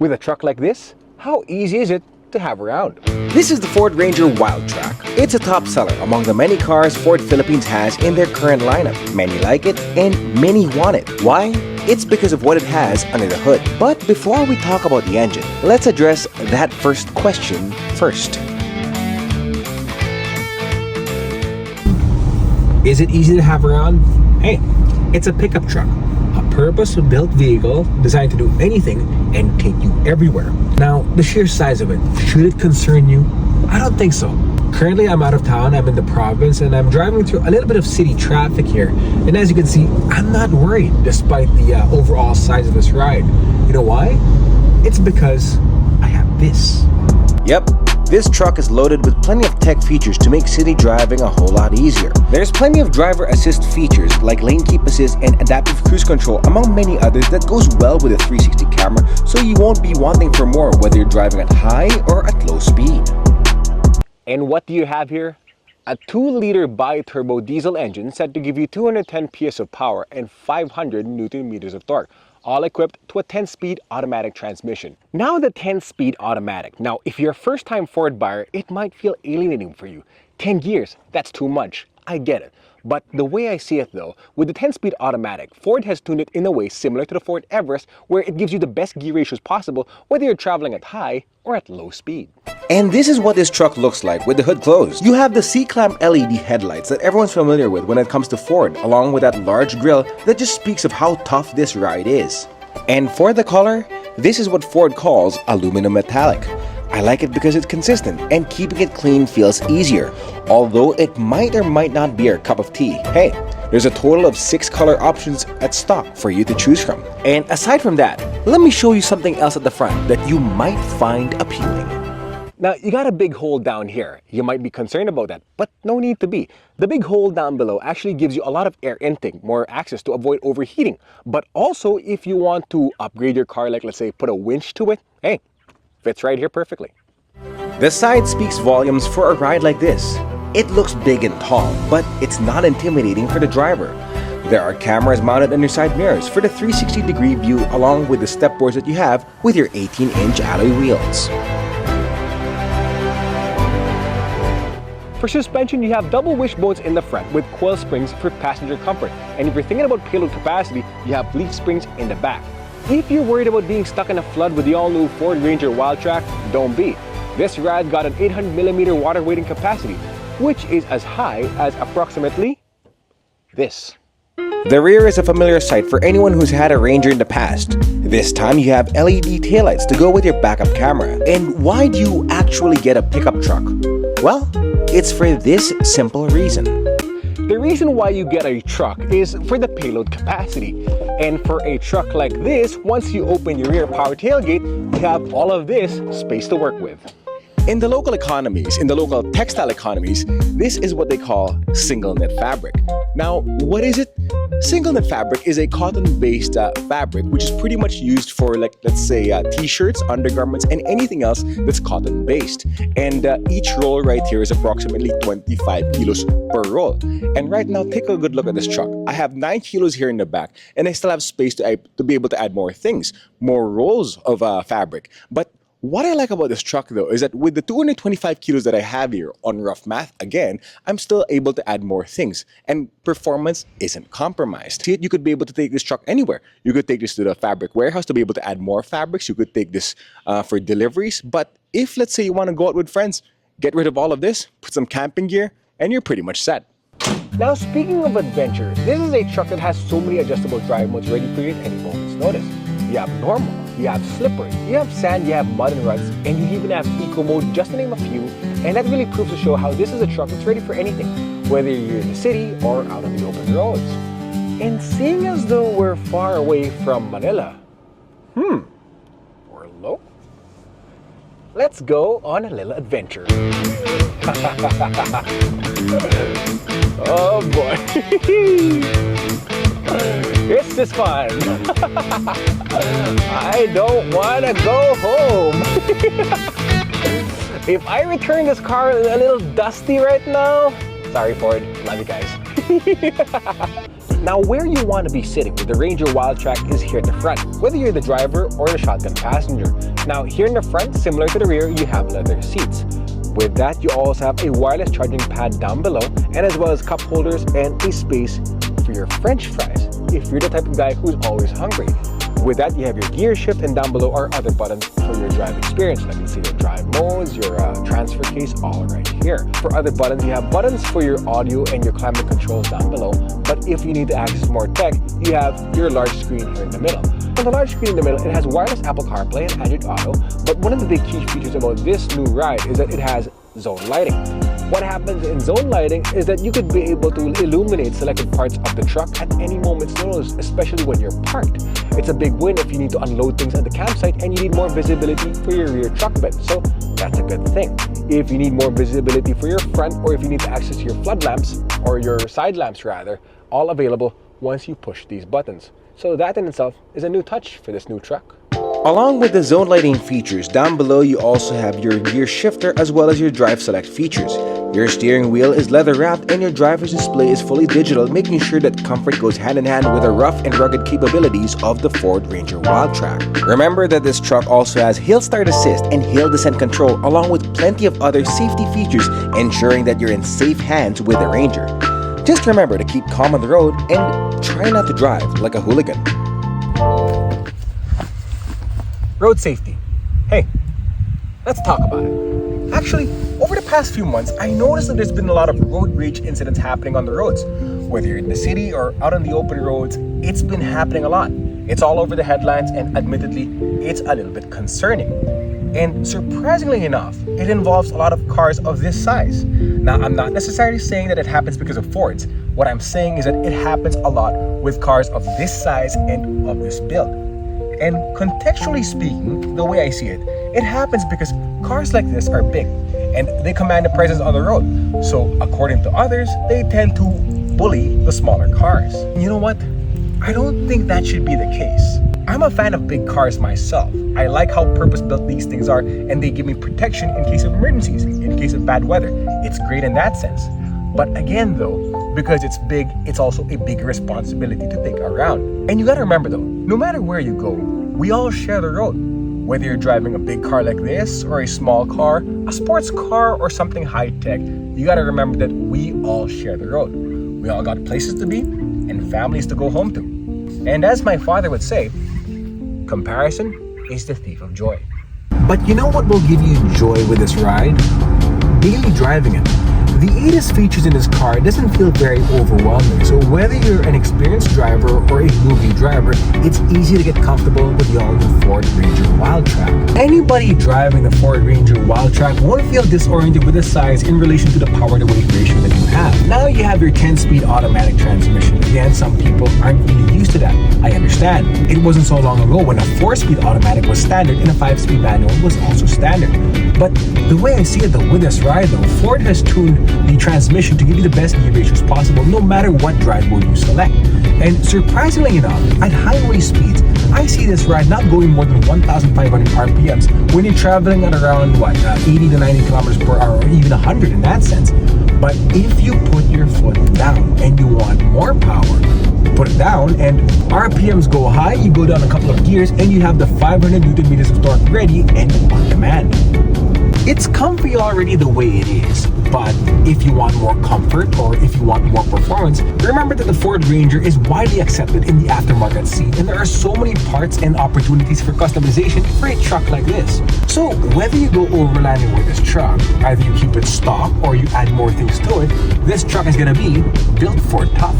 With a truck like this, how easy is it to have around? This is the Ford Ranger Wildtrak. It's a top seller among the many cars Ford Philippines has in their current lineup. Many like it and many want it. Why? It's because of what it has under the hood. But before we talk about the engine, let's address that first question first. Is it easy to have around? Hey, it's a pickup truck. A purpose-built vehicle designed to do anything and take you everywhere. Now, the sheer size of it, should it concern you? I don't think so. Currently, I'm out of town, I'm in the province, and I'm driving through a little bit of city traffic here. And as you can see, I'm not worried despite the overall size of this ride. You know why? It's because I have this. Yep. This truck is loaded with plenty of tech features to make city driving a whole lot easier. There's plenty of driver assist features like lane keep assist and adaptive cruise control among many others that goes well with a 360 camera, so you won't be wanting for more whether you're driving at high or at low speed. And what do you have here? A 2-liter bi-turbo diesel engine set to give you 210 PS of power and 500 Newton meters of torque, all equipped to a 10-speed automatic transmission. Now the 10-speed automatic. Now, if you're a first-time Ford buyer, it might feel alienating for you. 10 gears, that's too much. I get it. But the way I see it though, with the 10-speed automatic, Ford has tuned it in a way similar to the Ford Everest, where it gives you the best gear ratios possible whether you're traveling at high or at low speed. And this is what this truck looks like with the hood closed. You have the C-clamp LED headlights that everyone's familiar with when it comes to Ford, along with that large grille that just speaks of how tough this ride is. And for the color, this is what Ford calls aluminum metallic. I like it because it's consistent and keeping it clean feels easier, although it might or might not be our cup of tea. Hey, there's a total of 6 color options at stock for you to choose from. And aside from that, let me show you something else at the front that you might find appealing. Now, you got a big hole down here. You might be concerned about that, but no need to be. The big hole down below actually gives you a lot of air intake, more access to avoid overheating. But also, if you want to upgrade your car, like let's say put a winch to it, hey, fits right here perfectly. The side speaks volumes for a ride like this. It looks big and tall, but it's not intimidating for the driver. There are cameras mounted on your side mirrors for the 360-degree view, along with the step boards that you have with your 18-inch alloy wheels. For suspension, you have double wishbones in the front with coil springs for passenger comfort. And if you're thinking about payload capacity, you have leaf springs in the back. If you're worried about being stuck in a flood with the all-new Ford Ranger Wildtrak, don't be. This ride got an 800mm water weighting capacity, which is as high as approximately this. The rear is a familiar sight for anyone who's had a Ranger in the past. This time you have LED taillights to go with your backup camera. And why do you actually get a pickup truck? Well, it's for this simple reason. The reason why you get a truck is for the payload capacity. And for a truck like this, once you open your rear power tailgate, you have all of this space to work with. In the local economies, in the local textile economies, this is what they call single knit fabric. Now, what is it? Single knit fabric is a cotton-based fabric which is pretty much used for, like, let's say, t-shirts, undergarments, and anything else that's cotton-based. And each roll right here is approximately 25 kilos per roll. And right now, take a good look at this truck. I have 9 kilos here in the back, and I still have space to be able to add more things, more rolls of fabric. But what I like about this truck though is that with the 225 kilos that I have here, on rough math again, I'm still able to add more things and performance isn't compromised. See, you could be able to take this truck anywhere. You could take this to the fabric warehouse to be able to add more fabrics. You could take this for deliveries. But if let's say you want to go out with friends, get rid of all of this, put some camping gear, and you're pretty much set. Now, speaking of adventure, this is a truck that has so many adjustable drive modes ready for you at any moment's notice. You have normal, you have slippery, you have sand, you have mud and ruts, and you even have eco mode, just to name a few. And that really proves to show how this is a truck that's ready for anything, whether you're in the city or out on the open roads. And seeing as though we're far away from Manila, or low, let's go on a little adventure. Oh boy. This is fun. I don't want to go home. If I return this car a little dusty right now, sorry Ford, love you guys. Now, where you want to be sitting with the Ranger Wildtrak is here at the front, whether you're the driver or the shotgun passenger. Now, here in the front, similar to the rear, you have leather seats. With that, you also have a wireless charging pad down below, and as well as cup holders and a space for your French fries, if you're the type of guy who's always hungry. With that, you have your gear shift, and down below are other buttons for your drive experience. Like you see your drive modes, your transfer case, all right here. For other buttons, you have buttons for your audio and your climate controls down below. But if you need to access more tech, you have your large screen here in the middle. On the large screen in the middle, it has wireless Apple CarPlay and Android Auto. But one of the big key features about this new ride is that it has zone lighting. What happens in zone lighting is that you could be able to illuminate selected parts of the truck at any moment's notice, especially when you're parked. It's a big win if you need to unload things at the campsite and you need more visibility for your rear truck bed, so that's a good thing. If you need more visibility for your front, or if you need to access your flood lamps, or your side lamps rather, all available once you push these buttons. So that in itself is a new touch for this new truck. Along with the zone lighting features, down below you also have your gear shifter as well as your drive select features. Your steering wheel is leather wrapped and your driver's display is fully digital, making sure that comfort goes hand in hand with the rough and rugged capabilities of the Ford Ranger Wildtrak. Remember that this truck also has hill start assist and hill descent control, along with plenty of other safety features, ensuring that you're in safe hands with the Ranger. Just remember to keep calm on the road and try not to drive like a hooligan. Road safety. Hey, let's talk about it. Actually, over the past few months, I noticed that there's been a lot of road rage incidents happening on the roads. Whether you're in the city or out on the open roads, it's been happening a lot. It's all over the headlines, and admittedly, it's a little bit concerning. And surprisingly enough, it involves a lot of cars of this size. Now, I'm not necessarily saying that it happens because of Fords. What I'm saying is that it happens a lot with cars of this size and of this build. And contextually speaking, the way I see it, it happens because cars like this are big and they command a presence on the road. So according to others, they tend to bully the smaller cars. You know what? I don't think that should be the case. I'm a fan of big cars myself. I like how purpose-built these things are, and they give me protection in case of emergencies, in case of bad weather. It's great in that sense. But again though, because it's big, it's also a big responsibility to take around. And you gotta remember though, no matter where you go, we all share the road. Whether you're driving a big car like this, or a small car, a sports car, or something high-tech, you gotta remember that we all share the road. We all got places to be, and families to go home to. And as my father would say, comparison is the thief of joy. But you know what will give you joy with this ride? Daily driving it. The ADAS features in this car doesn't feel very overwhelming, so whether you're an experienced driver or a newbie driver, it's easy to get comfortable with the all-new Ford Ranger Wildtrak. Anybody driving the Ford Ranger Wildtrak won't feel disoriented with the size in relation to the power-to-weight ratio that you have. Now you have your 10-speed automatic transmission. Again, some people aren't really used to that. I understand. It wasn't so long ago when a 4-speed automatic was standard and a 5-speed manual was also standard. But the way I see it though, with this ride though, Ford has tuned the transmission to give you the best gear ratios possible no matter what drive mode you select. And surprisingly enough, at highway speeds, I see this ride not going more than 1,500 RPMs when you're traveling at around 80 to 90 kilometers per hour, or even 100 in that sense. But if you put your foot down and you want more power, put it down, and RPMs go high, you go down a couple of gears, and you have the 500 Newton meters of torque ready and on demand. It's comfy already the way it is, but if you want more comfort or if you want more performance, remember that the Ford Ranger is widely accepted in the aftermarket scene, and there are so many parts and opportunities for customization for a truck like this. So whether you go overlanding with this truck, either you keep it stock or you add more things to it, this truck is going to be built for tough.